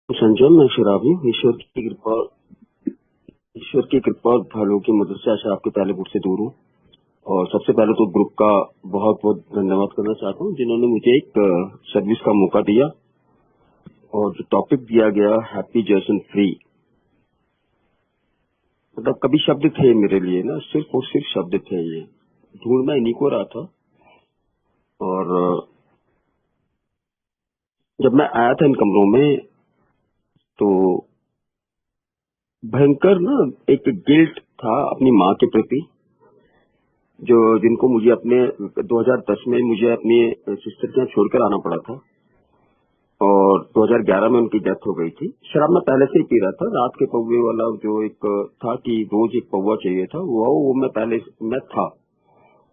संजय, मैं शराबी हूँ। ईश्वर की कृपा और भालों की मदद से आज आपके पहले फुट से दूर हूँ। और सबसे पहले तो ग्रुप का बहुत बहुत धन्यवाद करना चाहता हूँ जिन्होंने मुझे एक सर्विस का मौका दिया। और जो टॉपिक दिया गया हैप्पी जर्सन फ्री, मतलब कभी शब्द थे मेरे लिए ना, सिर्फ और सिर्फ शब्द थे। ये ढूंढ मैं इन्हीं को रहा था। और जब मैं आया था इन कमरों में तो भयंकर ना एक गिल्ट था अपनी माँ के प्रति, जो जिनको मुझे अपने 2010 में मुझे अपनी सिस्टर के यहाँ छोड़कर आना पड़ा था। और 2011 में उनकी डेथ हो गई थी। शराब मैं पहले से ही पी रहा था। रात के पौवे वाला जो एक था कि रोज एक पौवा चाहिए था, वो मैं पहले मैं था।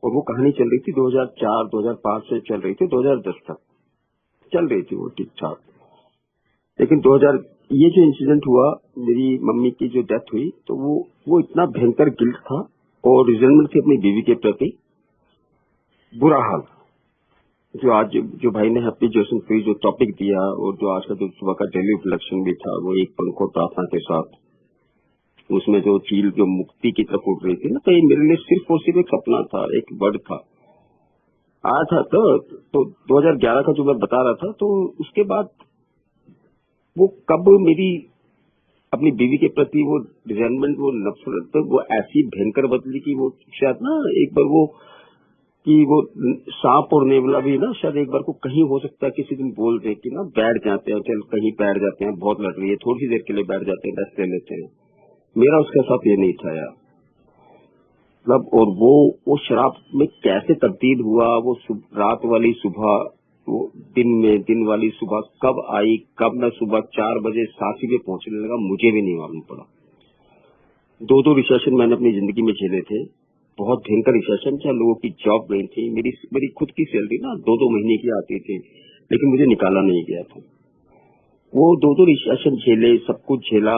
और वो कहानी चल रही थी 2004 2005 से चल रही थी 2010 तक चल रही थी वो ठीक ठाक। लेकिन 2000 ये जो इंसिडेंट हुआ, मेरी मम्मी की जो डेथ हुई, तो वो इतना भयंकर गिल्ट था और रिजल्टमेंट थी अपनी बीवी के प्रति। बुरा हाल। जो आज जो भाई ने हैप्पी जर्सन फ्री जो टॉपिक दिया और जो आज का जो सुबह का डेली रिफ्लेक्शन भी था, वो एक पंखो प्रार्थना के साथ, उसमें जो चील जो मुक्ति की तरफ उड़ रही थी ना, तो ये मेरे लिए सिर्फ और सिर्फ एक सपना था, एक वर्ड था। आया था तो 2011 का जो मैं बता रहा था, तो उसके बाद वो कब मेरी अपनी बीवी के प्रति वो रिजेंटमेंट, वो नफरत, तो वो ऐसी भयंकर बदली कि वो शायद ना एक बार वो कि वो सांप और नेवला भी ना शायद एक बार को कहीं हो सकता है किसी दिन बोल दे कि ना बैठ जाते हैं, चल कहीं बैठ जाते हैं, बहुत लड़ रही है, थोड़ी सी देर के लिए बैठ जाते हैं, रेस्ट ले लेते हैं। मेरा उसके साथ ये नहीं था यार। मतलब और वो शराब में कैसे तब्दील हुआ, वो रात वाली सुबह, वो दिन वाली सुबह कब आई, कब मैं सुबह 4 बजे सांसी पे पहुंचने लगा, मुझे भी नहीं मालूम पड़ा। दो रिसेशन मैंने अपनी जिंदगी में झेले थे, बहुत भयंकर रिसेशन। चाहे लोगों की जॉब गई थी, मेरी खुद की सैलरी ना 2-2 महीने की आती थी, लेकिन मुझे निकाला नहीं गया था। वो दो रिसेशन झेले, सब कुछ झेला।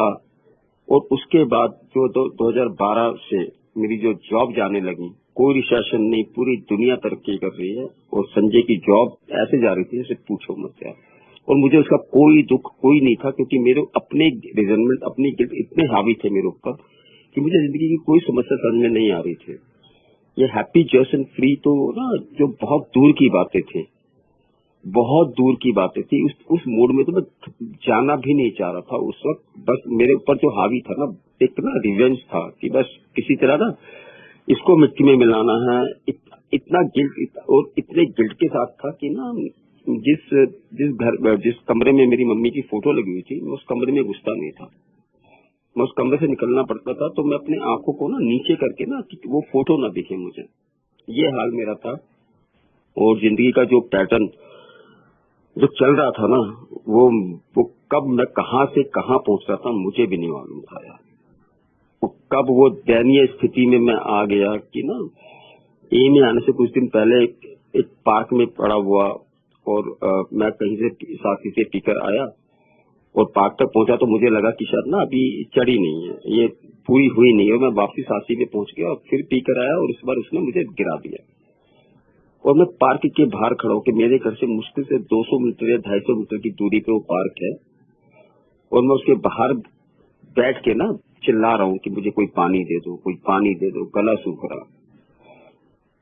और उसके बाद जो 2012 से मेरी जो जॉब जाने लगी, कोई रिसेशन नहीं, पूरी दुनिया तरक्की कर रही है और संजय की जॉब ऐसे जा रही थी जैसे पूछो मत यार। और मुझे उसका कोई दुख कोई नहीं था, क्योंकि मेरे अपने रिजल्टमेंट, अपनी गिल्ट इतने हावी थे मेरे ऊपर कि मुझे जिंदगी की कोई समस्या समझ में नहीं आ रही थी। ये हैप्पी जर्सन फ्री तो ना जो बहुत दूर की बातें थी, बहुत दूर की बातें थी। उस मोड में तो मैं जाना भी नहीं चाह रहा था उस वक्त। बस मेरे ऊपर जो हावी था ना, एक ना रिवेंज था कि बस किसी तरह ना इसको मिट्टी में मिलाना है। इतना गिल्ट और इतने गिल्ट के साथ था कि ना जिस कमरे में मेरी मम्मी की फोटो लगी हुई थी, मैं उस कमरे में घुसता नहीं था। मैं उस कमरे से निकलना पड़ता था तो मैं अपने आंखों को ना नीचे करके ना कि वो फोटो ना दिखे मुझे। ये हाल मेरा था। और जिंदगी का जो पैटर्न जो चल रहा था ना, वो कब मैं कहां से कहां पहुंच रहा था मुझे भी नहीं मालूम था यार। वो कब वो दयनीय स्थिति में मैं आ गया कि ना ए में आने से कुछ दिन पहले एक पार्क में पड़ा हुआ। और मैं कहीं से साथी से पीकर आया और पार्क तक पहुंचा तो मुझे लगा कि शायद ना अभी चढ़ी नहीं है, ये पूरी हुई नहीं है। मैं वापसी साथी पे पहुंच गया और फिर पीकर आया और इस बार उसने मुझे गिरा दिया। और मैं पार्क के बाहर खड़ा होकर, मेरे घर से मुश्किल से 200 मीटर या 250 मीटर की दूरी पे वो पार्क है, और मैं उसके बाहर बैठ के ना चिल्ला रहा हूँ कि मुझे कोई पानी दे दो, कोई पानी दे दो, गला सूख रहा।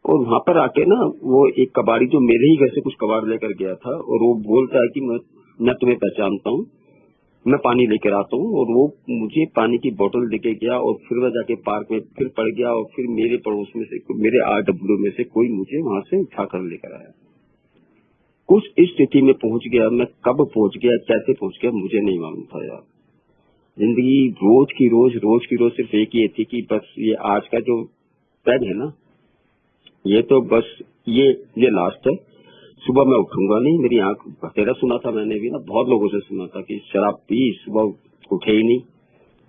और वहां पर आके ना वो एक कबाड़ी जो मेरे ही घर से कुछ कबाड़ लेकर गया था, और वो बोलता है कि मैं तुम्हें पहचानता हूँ, मैं पानी लेकर आता हूँ। और वो मुझे पानी की बोतल लेके गया और फिर मैं जाके पार्क में फिर पड़ गया। और फिर मेरे पड़ोस में से, मेरे RW में से कोई मुझे वहां से उठाकर लेकर आया। कुछ इस स्थिति में पहुंच गया। मैं कब पहुंच गया, कैसे पहुंच गया, मुझे नहीं मालूम था यार। जिंदगी रोज की रोज सिर्फ एक ही थी कि बस ये आज का जो पेग है ना, ये तो बस ये लास्ट है। सुबह मैं उठूंगा नहीं। मेरी आंख बतेरा सुना था मैंने भी ना, बहुत लोगों से सुना था कि शराब पी सुबह उठे ही नहीं।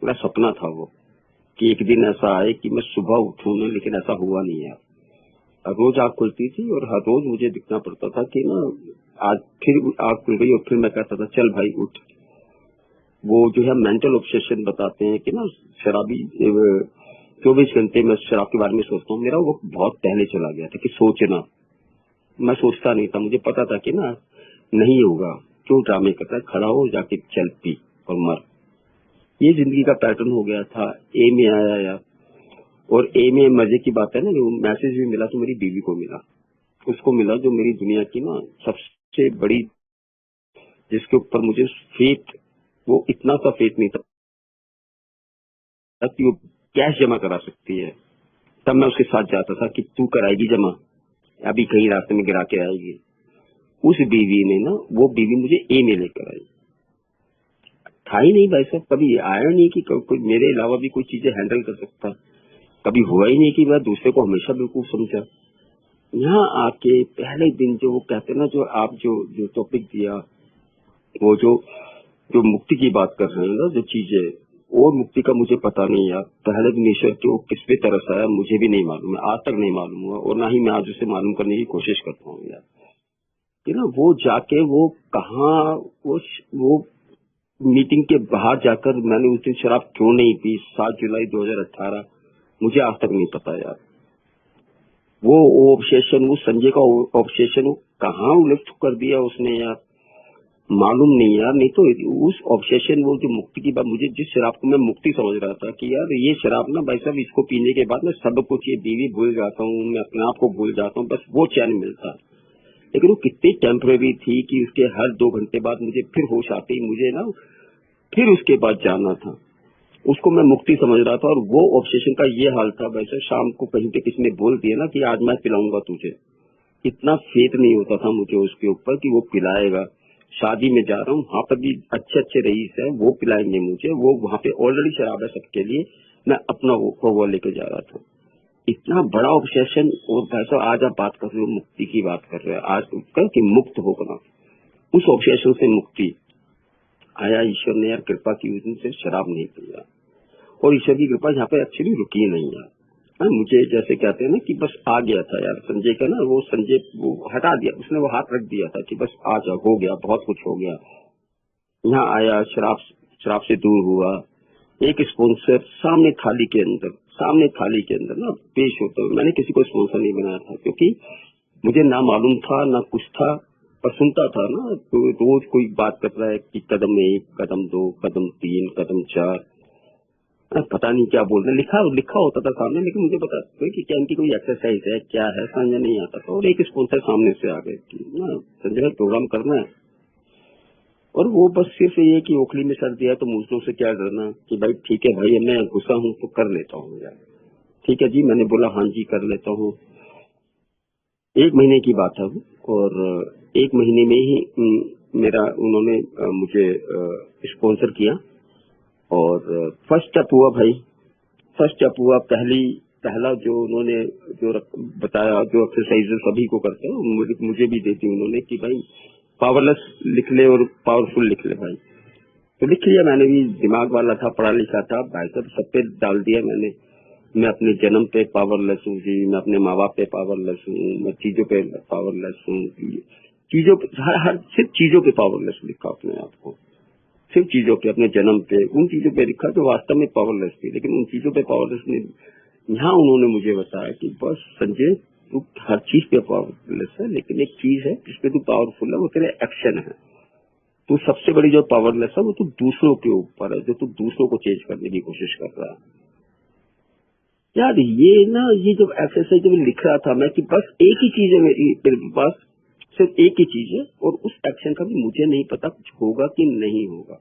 मेरा सपना था वो कि एक दिन ऐसा आए कि मैं सुबह उठूं ना, लेकिन ऐसा हुआ नहीं यार। हर रोज आंख खुलती थी और हर रोज मुझे दिखना पड़ता था कि ना आज फिर आंख खुल गई और फिर मैं कहता था चल भाई उठ। वो जो है मेंटल ऑब्सेशन बताते हैं कि ना शराबी 24 घंटे में शराब के बारे में सोचता हूँ। मेरा वो बहुत पहले चला गया था कि सोचना, मैं सोचता नहीं था। मुझे पता था कि ना नहीं होगा, क्यों ड्रामे करता है, खड़ा हो जाके चल पी। और मर। ये जिंदगी का पैटर्न हो गया था। ए में आया यार, और ए में मजे की बात है ना, जो मैसेज भी मिला तो मेरी बीवी को मिला, उसको मिला, जो मेरी दुनिया की ना सबसे बड़ी, जिसके ऊपर मुझे फेथ, वो इतना सा फेथ नहीं था कि वो कैश जमा करा सकती है। तब मैं उसके साथ जाता था कि तू कराएगी जमा, अभी कहीं रास्ते में गिरा के आएगी। उस बीवी ने ना, वो बीवी मुझे ए में लेकर आई। था ही नहीं भाई साहब, कभी आया नहीं कि कोई मेरे अलावा भी कोई चीजें हैंडल कर सकता। कभी हुआ ही नहीं कि मैं दूसरे को हमेशा बेवकूफ समझा। यहाँ आके पहले दिन जो वो कहते ना, जो आप जो टॉपिक दिया, वो जो मुक्ति की बात कर रहे हैं ना, जो चीजें, वो मुक्ति का मुझे पता नहीं यार। पहले दिन ईश्वर के वो किस पे तरस आया मुझे भी नहीं मालूम है, आज तक नहीं मालूम हुआ, और ना ही मैं आज उसे मालूम करने की कोशिश करता हूँ यार। कि ना वो जाके वो कहाँ, वो मीटिंग के बाहर जाकर मैंने उस दिन शराब क्यों नहीं पी, 7 जुलाई 2018, मुझे आज तक नहीं पता यार। वो ऑब्सेशन, वो संजय का ऑब्सेशन, वो कहाँ उलट कर दिया उसने यार, मालूम नहीं यार। नहीं तो उस ऑब्सेशन, वो जो मुक्ति की बात, मुझे जिस शराब को मैं मुक्ति समझ रहा था कि यार ये शराब ना भाई साहब, इसको पीने के बाद मैं सब कुछ, ये बीवी भूल जाता हूँ, मैं अपने आप को भूल जाता हूँ, बस वो चैन मिलता। लेकिन वो कितनी टेम्परेरी थी कि उसके हर 2 घंटे बाद मुझे फिर होश आती, मुझे ना फिर उसके बाद जाना था। उसको मैं मुक्ति समझ रहा था, और वो ऑब्सेशन का ये हाल था। वैसे शाम को कहीं पे किसी ने बोल दिया ना कि आज मैं पिलाऊंगा तुझे, इतना फेथ नहीं होता था मुझे उसके ऊपर कि वो पिलाएगा। शादी में जा रहा हूँ, वहां पर भी अच्छे अच्छे रईस है, वो पिलाएंगे मुझे, वो वहां पे ऑलरेडी शराब है सबके लिए, मैं अपना वो लेके जा रहा था। इतना बड़ा ऑब्सेशन। और भाई आज आप बात कर रहे हो, मुक्ति की बात कर रहे हो, आज कल कि मुक्त होगा, उस ऑब्सेशन से मुक्ति आया। ईश्वर ने यार कृपा की, उस दिन से शराब नहीं पिया, और ईश्वर की कृपा यहाँ पे एक्चुअली रुकी नहीं यार। मुझे जैसे कहते हैं ना कि बस आ गया था यार संजय का ना, वो संजय वो हटा दिया उसने, वो हाथ रख दिया था कि बस आ जा, हो गया, बहुत कुछ हो गया। यहाँ आया, शराब से दूर हुआ। एक स्पॉन्सर सामने थाली के अंदर ना पेश होता है। मैंने किसी को स्पॉन्सर नहीं बनाया था, क्योंकि मुझे ना मालूम था ना कुछ था, पर सुनता था ना, तो रोज कोई बात कर रहा है कि कदम 1, कदम 2, कदम 3, कदम 4, पता नहीं क्या बोल रहे, लिखा होता था सामने, लेकिन मुझे पता कि क्या इनकी कोई एक्सरसाइज है, क्या है, समझ नहीं आता था। और एक स्पॉन्सर सामने से आ गए कि ना संजय भाई प्रोग्राम करना है, और वो बस सिर्फ ये कि ओखली में सर दिया तो मुझलों से क्या डरना, कि भाई ठीक है भाई, मैं गुस्सा हूँ तो कर लेता हूँ यार, ठीक है जी। मैंने बोला हाँ जी कर लेता हूँ। 1 महीने की बात है वो, और 1 महीने में ही मेरा उन्होंने मुझे स्पॉन्सर किया। और फर्स्ट स्टेप हुआ भाई, फर्स्ट स्टेप हुआ, पहला जो उन्होंने जो बताया, जो एक्सरसाइज सभी को करते हैं, मुझे भी देती उन्होंने कि भाई पावरलेस लिख ले और पावरफुल लिख ले भाई। तो लिख लिया मैंने भी, दिमाग वाला था, पढ़ा लिखा था भाई साहब, सब पे डाल दिया मैंने। मैं अपने जन्म पे पावरलेस हूँ जी, मैं अपने माँ बाप पे पावरलेस हूँ, मैं चीजों पे पावरलेस हूँ, चीजों पे हर सिर्फ चीजों पे पावरलेस लिखा अपने आप को, सिर्फ चीजों पे, अपने जन्म पे, उन चीजों पे लिखा जो वास्तव में पावरलेस थी, लेकिन उन चीजों पे पावरलेस नहीं। यहाँ उन्होंने मुझे बताया कि बस संजय तू हर चीज पे पावरलेस है, लेकिन एक चीज है जिसपे तू पावरफुल है, वो तेरे एक्शन है। तू सबसे बड़ी जो पावरलेस है वो तू दूसरों के ऊपर है, जो तू दूसरों को चेंज करने की कोशिश कर रहा है यार। ये ना, ये जब एक्सरसाइज जब लिख रहा था मैं कि बस एक ही चीज है मेरे पास, सिर्फ एक ही चीज है, और उस एक्शन का भी मुझे नहीं पता कुछ होगा कि नहीं होगा,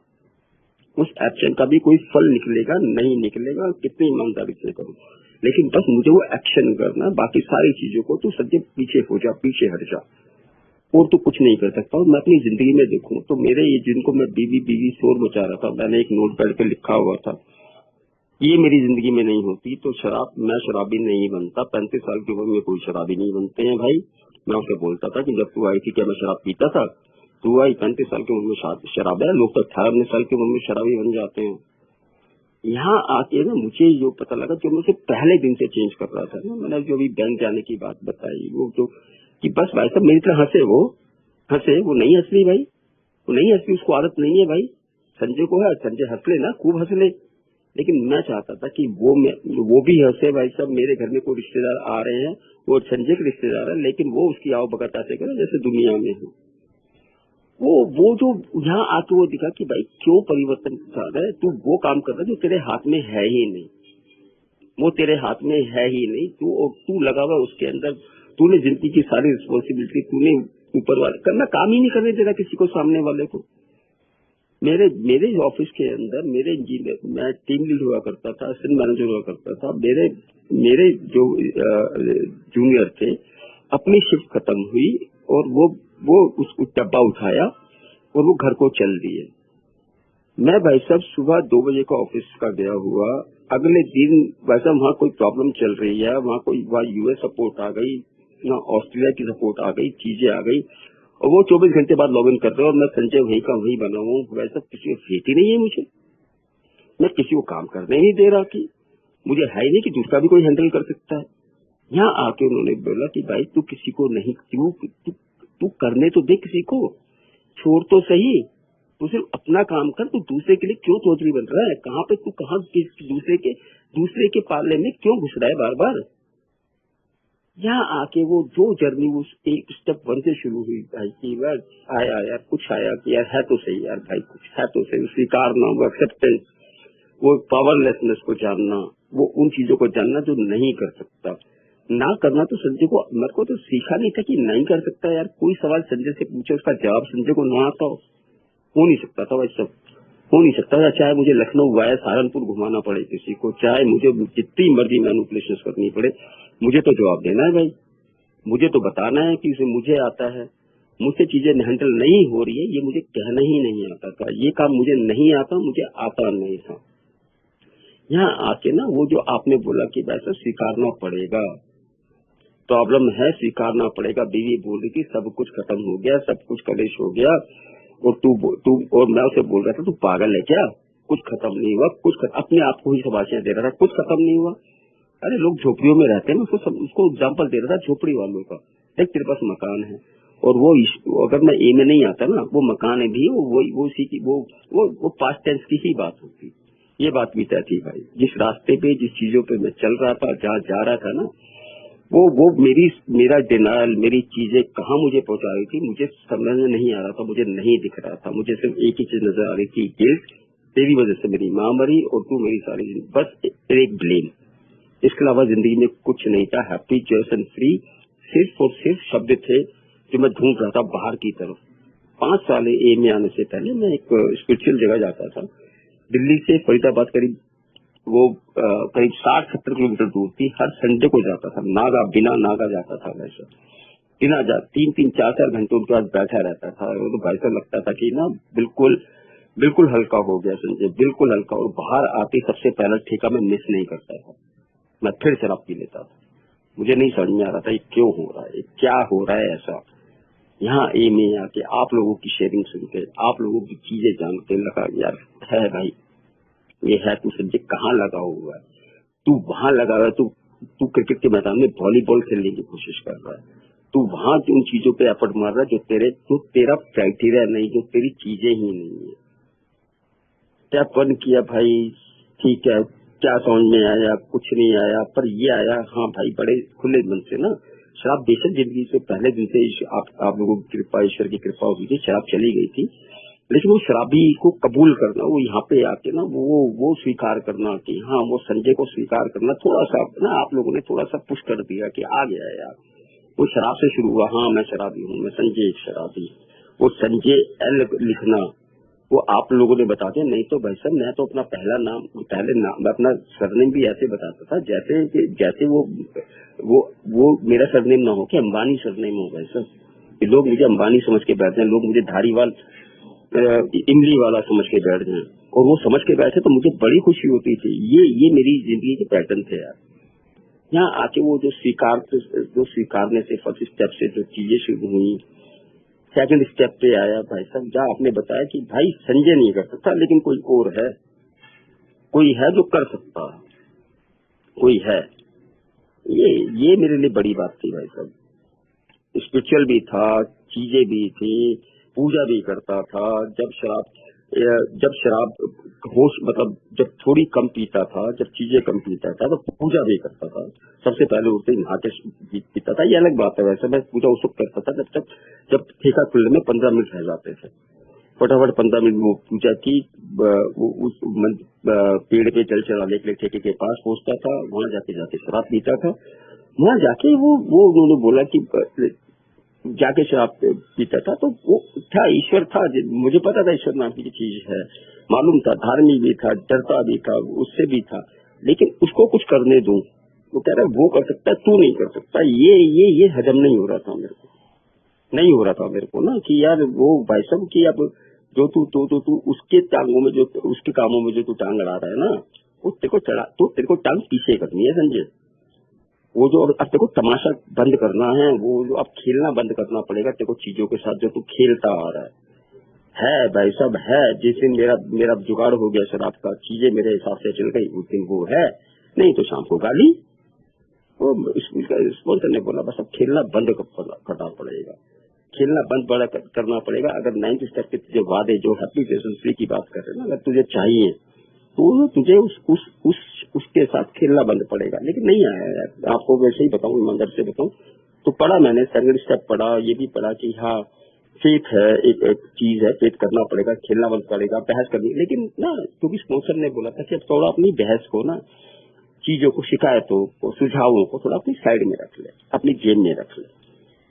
उस एक्शन का भी कोई फल निकलेगा नहीं निकलेगा, कितनी ईमानदारी से करूं, लेकिन बस मुझे वो एक्शन करना, बाकी सारी चीजों को तो सच्चे पीछे हो जा, पीछे हट जा, और तो कुछ नहीं कर सकता। और मैं अपनी जिंदगी में देखूं तो मेरे ये जिनको मैं बीवी शोर मचा रहा था, मैंने एक नोटपैड पे लिखा हुआ था, ये मेरी जिंदगी में नहीं होती तो मैं शराबी नहीं बनता। 35 साल की उम्र में कोई शराबी नहीं बनते हैं भाई। मैं उसे बोलता था कि जब तू आई थी क्या मैं शराब पीता था? तू आई 35 साल की उम्र में शराब है, लोग तो 18 साल की उम्र में शराबी बन जाते हैं। यहाँ आके ना मुझे जो पता लगा, जो मुझे पहले दिन से चेंज कर रहा था ना, मैंने जो भी बैंक जाने की बात बताई, वो जो कि बस भाई साहब मेरी तरह हंसे, वो नहीं हंस रही भाई, वो नहीं हंस रही, उसको आदत नहीं है भाई। संजय को है, संजय हंस ले ना, खूब हंस ले, लेकिन मैं चाहता था कि वो भी हंसे भाई साहब। मेरे घर में कोई रिश्तेदार आ रहे हैं, वो संजय के रिश्तेदार है, लेकिन वो उसकी आओ भगत ऐसे करे जैसे दुनिया में है। वो जो यहाँ आके वो दिखा कि भाई क्यों परिवर्तन चाह रहा है, तू वो काम कर रहा है जो तेरे हाथ में है ही नहीं, वो तेरे हाथ में है ही नहीं। तू लगा हुआ उसके अंदर, तूने जिंदगी की सारी रिस्पॉन्सिबिलिटी तूने ऊपर वाले करना, काम ही नहीं करने दे रहा किसी को, सामने वाले को। मेरे मेरे ऑफिस के अंदर मेरे इंजीनियर, मैं टीम लीड हुआ करता था, असिस्टेंट मैनेजर हुआ करता था, मेरे मेरे जो जूनियर थे, अपनी शिफ्ट खत्म हुई और वो उसको डब्बा उठाया और वो घर को चल दिए। मैं भाई साहब सुबह 2 बजे का ऑफिस का गया हुआ, अगले दिन भाई साहब वहाँ कोई प्रॉब्लम चल रही है, वहाँ यूएस सपोर्ट आ गई ना, ऑस्ट्रेलिया की सपोर्ट आ गई, चीजें आ गई, और वो 24 घंटे बाद लॉग इन कर रहे हैं और मैं संजय वही का वही बना हूँ। वैसा किसी को फेट ही नहीं है मुझे, मैं किसी को काम करने ही दे रहा कि मुझे है ही नहीं कि दूसरा भी कोई हैंडल कर सकता है। यहाँ आके उन्होंने बोला कि भाई तू किसी को नहीं, तू करने तो दे किसी को, छोड़ तो सही, तू सिर्फ अपना काम कर, तू दूसरे के लिए क्यों चौधरी बन रहा है, कहाँ पे तू कहाँ दूसरे के पाले में क्यों घुस रहा है बार बार। यहाँ आके वो जो जर्नी उस एक स्टेप 1 से शुरू हुई भाई की बार आया यार, कुछ आया कि यार है तो सही यार भाई, कुछ है तो सही, स्वीकारना, वो एक्सेप्टेंस, वो पावरलेसनेस को जानना, वो उन चीजों को जानना जो नहीं कर सकता। ना करना तो संजय को, मेरे को तो सीखा नहीं था कि नहीं कर सकता यार। कोई सवाल संजय से पूछे उसका जवाब संजय को ना आता हो नहीं सकता था भाई, सब हो नहीं सकता था। चाहे मुझे लखनऊ वाया सहारनपुर घुमाना पड़े किसी को, चाहे मुझे जितनी मर्जी मैनिपुलेशन करनी पड़े, मुझे तो जवाब देना है भाई, मुझे तो बताना है कि उसे मुझे आता है, मुझसे चीजें हैंडल नहीं हो रही है, ये मुझे कहना ही नहीं आता था, ये काम मुझे नहीं आता, मुझे आता नहीं था। यहाँ आके ना वो जो आपने बोला कि वैसा स्वीकारना पड़ेगा, प्रॉब्लम है, स्वीकारना पड़ेगा। बीवी बोल रही थी सब कुछ खत्म हो गया, सब कुछ कलेश हो गया, और तू और मैं उसे बोल रहा था तू पागल है क्या, कुछ खत्म नहीं हुआ, अपने आप को ही शाबाशियां दे रहा था, कुछ खत्म नहीं हुआ। अरे लोग झोपड़ियों में रहते हैं, उसको एग्जाम्पल दे रहा था झोपड़ी वालों का। देख तेरे पास मकान है, और वो अगर मैं ए में नहीं आता ना, वो मकान है भी वो उसी की वो पास्ट टेंस की ही बात होती। ये बात भी तय थी भाई, जिस रास्ते पे जिस चीजों पे मैं चल रहा था, जहाँ जा रहा था ना, वो मेरा डिनायल, मेरी चीजें कहाँ मुझे पहुंचा रही थी, मुझे समझ में नहीं आ रहा था, मुझे नहीं दिख रहा था। मुझे सिर्फ एक ही चीज नजर आ रही थी, गिल्ट, तेरी वजह से मेरी माँ मरी और तू मेरी सारी, बस एक ब्लेम, इसके अलावा जिंदगी में कुछ नहीं था। हैप्पी, जॉयस एंड फ्री सिर्फ और सिर्फ शब्द थे जो मैं ढूंढ रहा था बाहर की तरफ। 5 साल ए में आने से पहले मैं एक स्पिरिचुअल जगह जाता था, दिल्ली से फरीदाबाद करीब वो करीब 60-70 किलोमीटर दूर थी। हर संडे को जाता था, बिना नागा जाता था, वैसे बिना 3-3, 4-4 घंटे उनके पास बैठा रहता था। तो भाई साहब लगता था कि ना बिल्कुल हल्का हो गया संजय, बिल्कुल हल्का। और बाहर आते सबसे पहला ठेका मैं मिस नहीं करता था, मैं फिर शराब पी लेता था। मुझे नहीं समझ में आ रहा था ये क्यों हो रहा है, क्या हो रहा है ऐसा। यहाँ ए में आके आप लोगों की शेयरिंग सुन के, आप लोगों की चीजें जान के लगा यार है भाई, ये है तू संजय कहाँ लगा हुआ है, तू वहां लगा हुआ है, तू क्रिकेट के मैदान में वॉलीबॉल खेलने की कोशिश कर रहा है, तू वहां उन चीजों पे एफर्ट मार रहा है जो तेरा क्राइटेरिया नहीं, जो तेरी चीजें ही नहीं है। स्टेप 1 किया भाई, ठीक है, क्या समझ में आया, कुछ नहीं आया, पर ये आया हाँ भाई, बड़े खुले मन से ना। शराब बेशक जिंदगी से पहले दिन से आप लोगों की कृपा, ईश्वर की कृपा हुई थी, शराब चली गई थी, लेकिन वो शराबी को कबूल करना, वो यहाँ पे आके ना वो स्वीकार करना कि हाँ, वो संजय को स्वीकार करना, थोड़ा सा ना आप लोगों ने थोड़ा सा पुश कर दिया कि आ गया यार। वो शराब से शुरू हुआ, हाँ मैं शराबी हूँ, मैं संजय एक शराबी। वो संजय एल लिखना वो आप लोगों ने बता दिया, नहीं तो भाई साहब मैं तो अपना पहले नाम मैं अपना सरनेम भी ऐसे बताता था जैसे वो मेरा सरनेम ना हो कि अंबानी सरनेम हो। भाई साहब लोग मुझे अंबानी समझ के बैठते हैं, लोग मुझे धारीवाल इमली वाला समझ के बैठ जाए, और वो समझ के बैठे तो मुझे बड़ी खुशी होती थी। ये मेरी जिंदगी के पैटर्न थे यार। यहाँ आके वो जो स्वीकारने से फर्स्ट स्टेप से जो चीजें शुरू हुई, सेकंड स्टेप पे आया भाई साहब, जहाँ आपने बताया कि भाई संजय नहीं कर सकता, लेकिन कोई है जो कर सकता, कोई है। ये मेरे लिए बड़ी बात थी भाई साहब। स्पिरिचुअल भी था, चीजें भी थी, पूजा भी करता था। जब शराब होश मतलब जब थोड़ी कम पीता था, जब चीजें कम पीता था, तो पूजा भी करता था। सबसे पहले उठते ही नहा के पीता था, ये अलग बात है। वैसे मैं पूजा उस वक्त करता था जब ठेका खुलने में 15 मिनट रह जाते थे, फटाफट 15 मिनट वो पूजा की, उस पेड़ पे जल चढ़ाने के लिए ठेके के पास पहुंचता था, वहां जाके शराब पीता था। वहां जाके वो उन्होंने बोला कि जाके शराब पीता था, तो वो था, ईश्वर था, मुझे पता था ईश्वर नाम की चीज है, मालूम था, धार्मिक भी था, डरता भी था, उससे भी था, लेकिन उसको कुछ करने दूं। वो कह रहा है वो कर सकता है, तू नहीं कर सकता। ये हजम नहीं हो रहा था मेरे को, नहीं हो रहा था मेरे को ना, कि यार वो भाई साहब की अब जो तू उसके टांगों में, जो उसके कामों में जो तू टांग अड़ा रहा है ना, वो तेरे को टांग पीछे करनी है संजय। वो जो अब तेरे को तमाशा बंद करना है, वो जो अब खेलना बंद करना पड़ेगा तेरे को चीजों के साथ जो तू खेलता आ रहा है भाई साहब, है। जिस दिन मेरा जुगाड़ हो गया शराब का, चीजें मेरे हिसाब से चल गई, उस दिन वो है, नहीं तो शाम को गाली। वो स्कूल का स्पॉन्सर ने बोला बस अब खेलना बंद करना पड़ेगा, खेलना बंद करना पड़ेगा। अगर 9th स्टेप के तुझे वादे, जो हैप्पी फ्री की बात कर रहे हैं ना, अगर तुझे चाहिए तो तुझे उसके साथ खेलना बंद पड़ेगा। लेकिन नहीं आया यार, आपको वैसे ही बताऊं, ईमानदार से बताऊं तो पढ़ा मैंने, 2nd स्टेप पढ़ा, ये भी पढ़ा कि हाँ फेथ है, एक चीज है, फेथ करना पड़ेगा, खेलना बंद पड़ेगा, बहस करनी। लेकिन ना, क्योंकि स्पॉन्सर ने बोला था कि अब थोड़ा अपनी बहस को ना, चीजों को, शिकायतों को, सुझावों को थोड़ा अपनी साइड में रख ले, अपनी जेब में रख ले।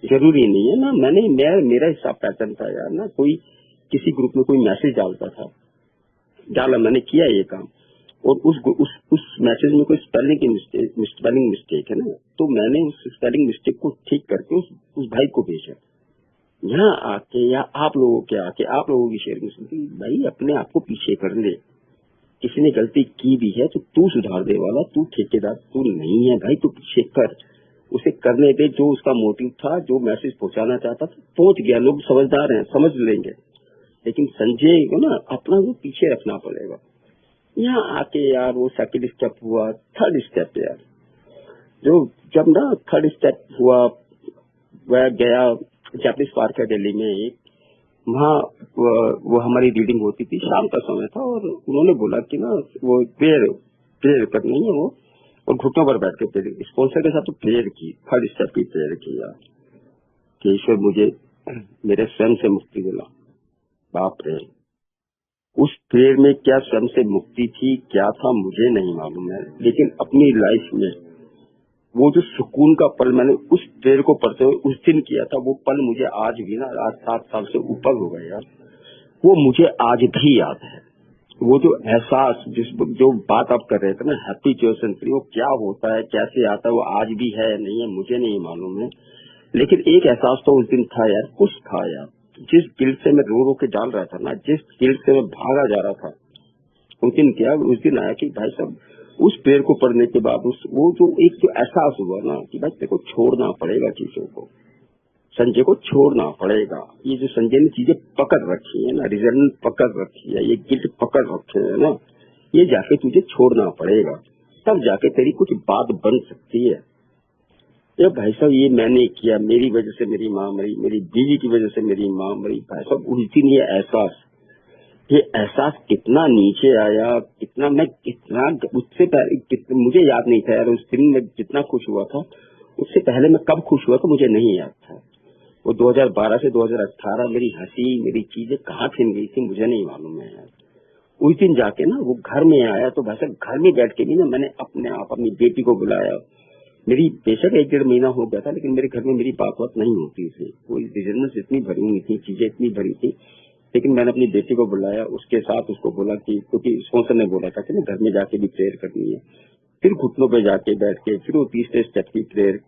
जरूरी नहीं है ना, मेरा हिसाब पैटर्न था यार ना, कोई किसी ग्रुप में कोई मैसेज डाला, मैंने किया ये काम, और उस मैसेज में कोई स्पेलिंग मिस्टेक है ना, तो मैंने उस स्पेलिंग मिस्टेक को ठीक करके उस भाई को भेजा। यहाँ आके या आप लोगों की शेयरिंग सुनती, भाई अपने आप को पीछे कर ले। किसी ने गलती की भी है तो तू सुधार दे वाला, तू ठेकेदार तू नहीं है भाई, तू पीछे कर, उसे करने दे। जो उसका मोटिव था, जो मैसेज पहुंचाना चाहता था, पहुंच गया, लोग समझदार हैं, समझ लेंगे। लेकिन संजय को ना अपना वो पीछे रखना पड़ेगा। यहाँ आके यार वो 2nd स्टेप हुआ, 3rd स्टेप यार, जो जब ना 3rd स्टेप हुआ, वह गया जापानीज पार्क है दिल्ली में एक, वहाँ वो हमारी रीडिंग होती थी, शाम का समय था, और उन्होंने बोला कि ना वो प्रेयर करनी है वो, और घुटनों पर बैठ के प्रेयर, स्पॉन्सर के साथ तो प्रेयर की, 3rd स्टेप की प्रेयर की यार, कि ईश्वर मुझे मेरे स्वयं से मुक्ति दिला। बाप रे, उस प्रेयर में क्या स्वयं से मुक्ति थी, क्या था मुझे नहीं मालूम है, लेकिन अपनी लाइफ में वो जो सुकून का पल मैंने उस प्रेयर को पढ़ते हुए उस दिन किया था, वो पल मुझे आज भी ना, आज 7 साल से ऊपर हो गए यार, वो मुझे आज भी याद है। वो जो एहसास, जो बात आप कर रहे थे ना, हैप्पी फ्री, वो क्या होता है, कैसे आता है, वो आज भी है नहीं है मुझे नहीं मालूम है, लेकिन एक एहसास तो उस दिन था यार, कुछ था यार। जिस गिल्ट से मैं रो के डाल रहा था ना, जिस गिल्ट से मैं भागा जा रहा था, उस दिन आया कि भाई साहब, उस पेड़ को पढ़ने के बाद वो जो एक जो एहसास हुआ ना कि भाई तेरे को छोड़ना पड़ेगा चीजों को, संजय को छोड़ना पड़ेगा। ये जो संजय ने चीजें पकड़ रखी है ना, रिजल्ट पकड़ रखी है, ये गिल्ट पकड़ रखे है ना, ये जाके तुझे छोड़ना पड़ेगा, तब जाके तेरी कुछ बात बन सकती है। ये भाई साहब, ये मैंने किया, मेरी वजह से मेरी माँ मरी, मेरी बीवी की वजह से मेरी माँ मरी। भाई साहब उस दिन ये एहसास कितना नीचे आया, कितना उससे पहले मुझे याद नहीं था यार, उस दिन में जितना खुश हुआ था, उससे पहले मैं कब खुश हुआ था मुझे नहीं याद था। वो 2012 से 2018 मेरी हंसी, मेरी चीजें कहाँ छिन गई थी मुझे नहीं मालूम है यार। उस दिन जाके ना वो घर में आया, तो भाई साहब घर में बैठ के भी ना मैंने अपने आप अपनी बेटी को बुलाया। मेरी बेशक 1-1.5 महीना हो गया था, लेकिन मेरे घर में मेरी बात नहीं होती थी, कोई बिजनेस इतनी भरी हुई थी, चीजें इतनी भरी थी, लेकिन मैंने अपनी बेटी को बुलाया, उसके साथ उसको बोला कि, क्योंकि स्पॉन्सर ने बोला था कि ना घर में जाके भी प्रेयर करनी है, फिर घुटनों पे जाके बैठ के फिर वो 3 स्टेप की प्रेयर,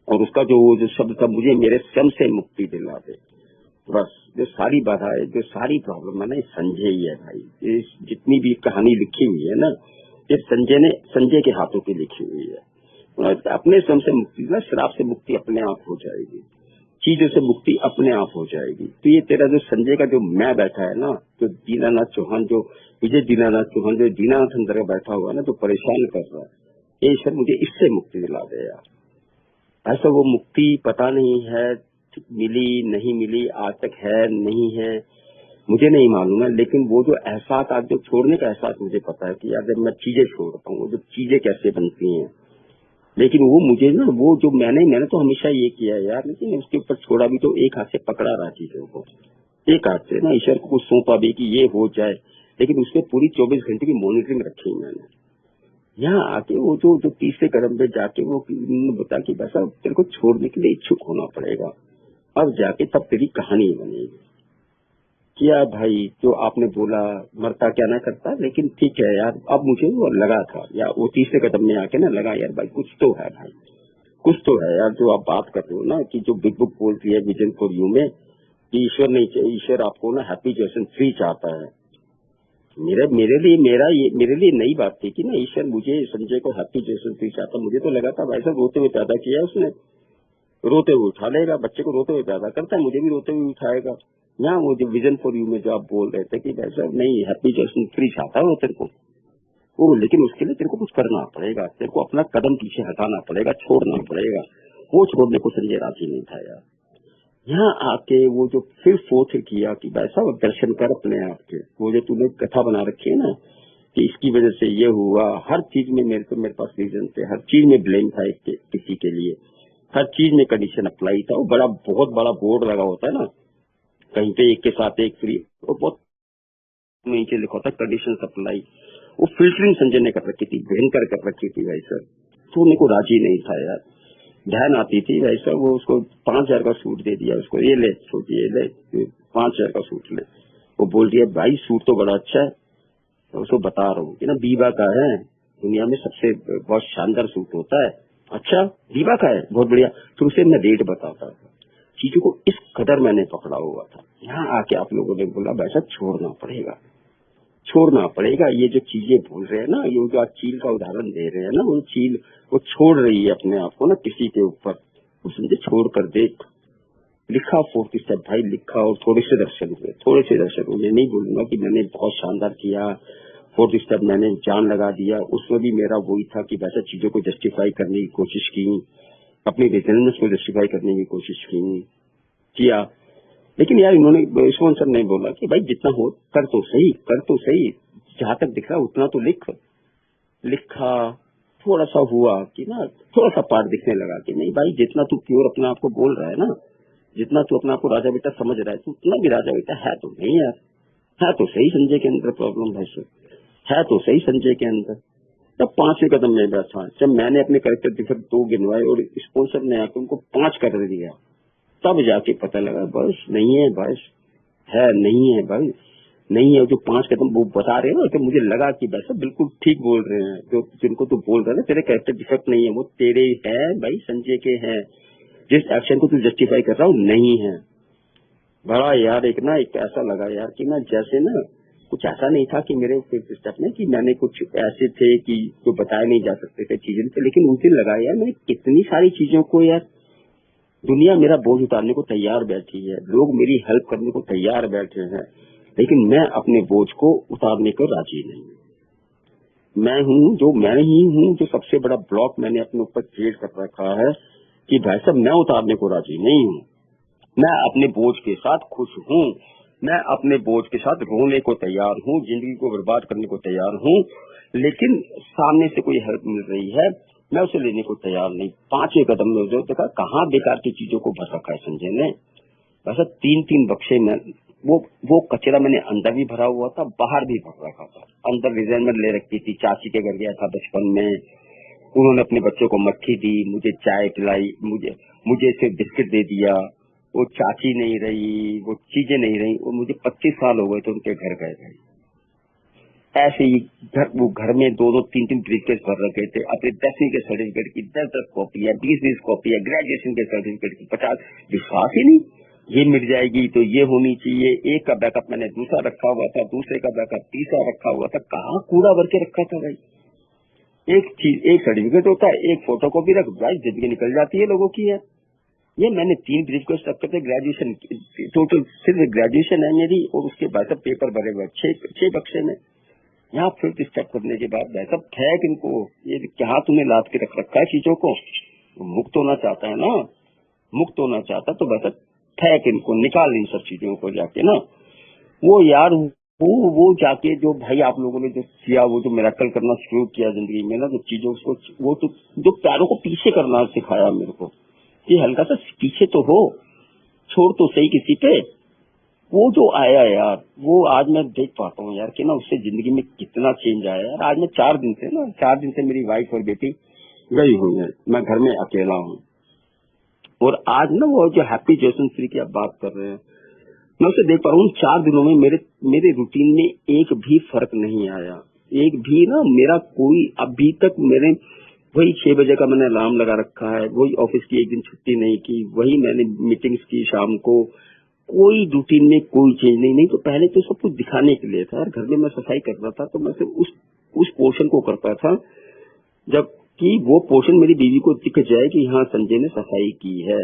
और उसका जो शब्द था, मुझे मेरे स्वयं से मुक्ति दिला दे। बस जो सारी बाधाएं, जो सारी प्रॉब्लम है ना, ये संजय ही है भाई। ये जितनी भी कहानी लिखी हुई है ना, ये संजय के हाथों की लिखी हुई है। अपने स्वयं से मुक्ति ना, शराब से मुक्ति अपने आप हो जाएगी, चीजों से मुक्ति अपने आप हो जाएगी। तो ये तेरा जो संजय का जो मैं बैठा है ना, जो दीनानाथ चौहान, जो विजय दीनानाथ चौहान, जो दीनानाथ अंदर बैठा हुआ है ना, जो परेशान कर रहा है, ये ईश्वर मुझे इससे मुक्ति दिला दे यार। ऐसा वो मुक्ति पता नहीं है, मिली नहीं मिली, आज तक है नहीं है मुझे नहीं मालूम है, लेकिन वो जो एहसास, आज जो छोड़ने का एहसास मुझे पता है कि यार जब मैं चीजें छोड़ता हूँ, जो चीजें कैसे बनती हैं, लेकिन वो मुझे ना, वो जो मैंने तो हमेशा ये किया यार, लेकिन उसके ऊपर छोड़ा भी तो एक हाथ से पकड़ा रहा चीजों को, एक हाथ से ना ईश्वर को कुछ सौंपा भी कि ये हो जाए, लेकिन उसमें पूरी 24 घंटे की मॉनिटरिंग रखी मैंने। यहाँ आके वो जो तीसरे कदम पे जाके वो बता कि वैसा तेरे को छोड़ने के लिए इच्छुक होना पड़ेगा, अब जाके तब तेरी कहानी बनेगी। किया भाई, जो आपने बोला, मरता क्या ना करता, लेकिन ठीक है यार, अब मुझे वो लगा था या वो तीसरे कदम में आके ना लगा यार भाई कुछ तो है भाई, कुछ तो है यार, जो आप बात कर रहे हो ना कि जो बिग बुक बोलती है विजन फॉर यू में कि ईश्वर आपको ना हैप्पी जनरेशन 3 चाहता है। मेरे लिए नई बात थी कि ना ईश्वर मुझे संजय को हैप्पी जनरेशन 3 चाहता। मुझे तो लगा था भाई साहब रोते हुए पैदा किया उसने, रोते हुए उठा लेगा, बच्चे को रोते हुए पैदा करता है, मुझे भी रोते हुए उठाएगा। यहाँ वो जो विजन फॉर यू में जो आप बोल रहे थे कि भाई साहब नहीं, हैप्पी जनरेशन 3 चाहता है वो तेरे को, वो लेकिन उसके लिए तेरे को कुछ करना पड़ेगा, तेरे को अपना कदम पीछे हटाना पड़ेगा, छोड़ना पड़ेगा। वो छोड़ने को संजय राजी नहीं था यार। यहाँ आके वो जो फिर फोर्थ किया कि वैसा वो दर्शन कर अपने आप के, वो जो तूने कथा बना रखी है ना कि इसकी वजह से ये हुआ, हर चीज में मेरे पास रीजन थे, हर चीज में ब्लेम था किसी के लिए, हर चीज में कंडीशन अप्लाई था। वो बहुत बड़ा बोर्ड लगा होता है ना, कहीं पे एक के साथ एक फ्री, वो बहुत नीचे लिखा होता है कंडीशन अप्लाई। वो फिल्टरिंग संजय ने कर रखी थी, भयंकर कर रखी थी भाई सर। छोड़ने को राजी नहीं था यार। ध्यान आती थी भाई साहब, वो उसको 5,000 का सूट दे दिया उसको, ये ले छोटी, ये ले 5,000 का सूट ले। वो बोल दिया भाई सूट तो बड़ा अच्छा है, तो उसको बता रहा हूँ कि ना बीबा का है, दुनिया में सबसे बहुत शानदार सूट होता है। अच्छा बीबा का है, बहुत बढ़िया। फिर उसे मैं रेट बताता था, चीजों को इस कदर मैंने पकड़ा हुआ था। यहाँ आके आप लोगों ने बोला वैसा छोड़ना पड़ेगा, छोड़ना पड़ेगा। ये जो चीजें बोल रहे हैं ना, ये जो आप चील का उदाहरण दे रहे हैं ना, वो चील वो छोड़ रही है अपने आप को ना किसी के ऊपर, वो समझे छोड़ कर देख। लिखा फोर्थ स्टेप भाई, लिखा, और थोड़े से दर्शन हुए, थोड़े से दर्शन हुए। मैं नहीं बोलूंगा कि मैंने बहुत शानदार किया, फोर्थ स्टेप मैंने जान लगा दिया, उसमें भी मेरा वही था कि वैसा चीजों को जस्टिफाई करने की कोशिश की, अपनी रिजल्ट को जस्टिफाई करने की कोशिश किया। लेकिन यार इन्होंने, यशवंत सर ने बोला कि भाई जितना हो कर तो सही, कर तो सही, जहां तक दिख रहा उतना तो लिखा। थोड़ा सा हुआ कि ना, थोड़ा सा पार्ट दिखने लगा कि नहीं भाई, जितना तू प्योर अपने आप को बोल रहा है ना, जितना तू अपने आप को राजा बेटा समझ रहा है, तू उतना भी राजा बेटा है तो नहीं यार। है तो सही संजय के अंदर प्रॉब्लम भाई सर, है तो सही संजय के अंदर। तब 5वें कदम में बैठा, जब मैंने अपने कैरेक्टर डिफेक्ट 2 गिनवाए और स्पॉन्सर ने आकर उनको 5 कर दिया, तब जाके पता लगा बस नहीं है, बस है नहीं है भाई, नहीं है। जो 5 कदम वो बता रहे हैं ना, तो मुझे लगा कि वैसा बिल्कुल ठीक बोल रहे हैं, जो जिनको तू बोल रहा है ना तेरे कैरेक्टर डिफेक्ट नहीं है, वो तेरे है भाई, संजय के हैं। जिस एक्शन को तू जस्टिफाई कर रहा हूँ नहीं है। बड़ा यार एक ऐसा लगा यार कि ना जैसे ना कुछ ऐसा नहीं था कि मेरे स्टेप में कि मैंने कुछ ऐसे थे कि जो बताए नहीं जा सकते थे चीजें थे, लेकिन उस दिन लगा यार मैंने कितनी सारी चीजों को, यार दुनिया मेरा बोझ उतारने को तैयार बैठी है, लोग मेरी हेल्प करने को तैयार बैठे हैं, लेकिन मैं अपने बोझ को उतारने को राजी नहीं। मैं ही हूँ जो सबसे बड़ा ब्लॉक मैंने अपने ऊपर क्रिएट कर रखा है कि भाई साहब मैं उतारने को राजी नहीं हूँ। मैं अपने बोझ के साथ खुश हूँ, मैं अपने बोझ के साथ रोने को तैयार हूँ, जिंदगी को बर्बाद करने को तैयार हूँ, लेकिन सामने से कोई हेल्प मिल रही है मैं उसे लेने को तैयार नहीं। 5वें कदम में जो देखा कहाँ बेकार की चीजों को भर रखा है संजय ने। वैसा 3-3 बक्से में वो कचरा मैंने अंदर भी भरा हुआ था, बाहर भी भर रखा था। अंदर रिजाइनमेंट ले रखी थी, चाची के घर गया था बचपन में, उन्होंने अपने बच्चों को मक्खी दी, मुझे चाय पिलाई, मुझे सिर्फ बिस्किट दे दिया। वो चाची नहीं रही, वो चीजें नहीं रही, वो मुझे 25 साल हो गए थे उनके घर गए थे। ऐसे ही वो घर में 2-2, 3-3 ब्रीफकेस भर रखे थे, अपने 10वीं के सर्टिफिकेट की 10-10 कॉपी है, 20-20 कॉपी है, ग्रेजुएशन के सर्टिफिकेट की 50। विश्वास ही नहीं, ये मिल जाएगी तो ये होनी चाहिए। एक का बैकअप मैंने दूसरा रखा हुआ था, दूसरे का बैकअप तीसरा रखा हुआ था, कहाँ कूड़ा भर के रखा था भाई। एक चीज, एक सर्टिफिकेट होता है, एक फोटो कॉपी रख भाई, जिंदगी निकल जाती है लोगों की है। ये मैंने 3 ब्रीफकेस रखे थे, ग्रेजुएशन टोटल सिर्फ ग्रेजुएशन है मेरी, और उसके बाद पेपर भरे हुए 6 बक्से में। यहाँ फिर स्टेप करने के बाद भाई साहब फेंक इनको, ये क्या तूने लाद के रख रखा है चीजों को। मुक्त होना चाहता है ना, मुक्त होना चाहता तो वैसा फेंक इनको, निकाल इन सब चीजों को जाके ना। वो यार वो जाके जो भाई आप लोगों ने जो किया, वो जो मिरेकल करना शुरू किया जिंदगी में ना, जो चीजों को, वो तो जो पैरों को पीछे करना सिखाया मेरे को कि हल्का सा पीछे तो हो, छोड़ तो सही किसी पे। वो जो आया यार, वो आज मैं देख पाता हूँ यार कि ना उससे जिंदगी में कितना चेंज आया यार। आज मैं 4 दिन से मेरी वाइफ और बेटी गई हुई है, मैं घर में अकेला हूँ। और आज ना वो जो हैप्पी जॉनसन फ्री की आप बात कर रहे हैं, मैं उसे देख पा रहा हूँ। 4 दिनों में मेरे रूटीन में एक भी फर्क नहीं आया, एक भी ना मेरा कोई अभी तक। मैंने वही 6 बजे का मैंने अलार्म लगा रखा है, वही ऑफिस की एक दिन छुट्टी नहीं की, वही मैंने मीटिंग्स की शाम को। कोई रूटीन में कोई चेंज नहीं तो पहले तो सब कुछ दिखाने के लिए था। घर में मैं सफाई कर रहा था तो मैं सिर्फ उस पोर्शन को करता था जबकि वो पोर्शन मेरी बीवी को दिख जाए कि हाँ संजय ने सफाई की है,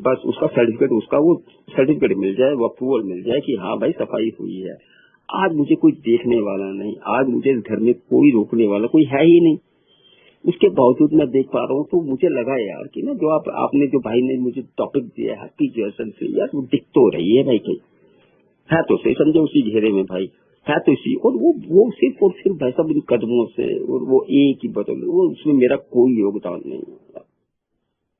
बस उसका सर्टिफिकेट, उसका वो सर्टिफिकेट मिल जाए, वो अप्रूवल मिल जाए कि हाँ भाई सफाई हुई है। आज मुझे कोई देखने वाला नहीं, आज मुझे इस घर में कोई रोकने वाला कोई है ही नहीं। उसके बावजूद मैं देख पा रहा हूँ तो मुझे लगा यार कि ना जो आपने जो भाई ने मुझे टॉपिक दिया है हैप्पी जॉनसन से, यार वो दिख तो रही है भाई कहीं है तो सही, समझे उसी घेरे में भाई है तो इसी। और वो सिर्फ और सिर्फ भाई साहब इन कदमों से, और वो एक ही बदल, वो उसमें मेरा कोई योगदान नहीं है।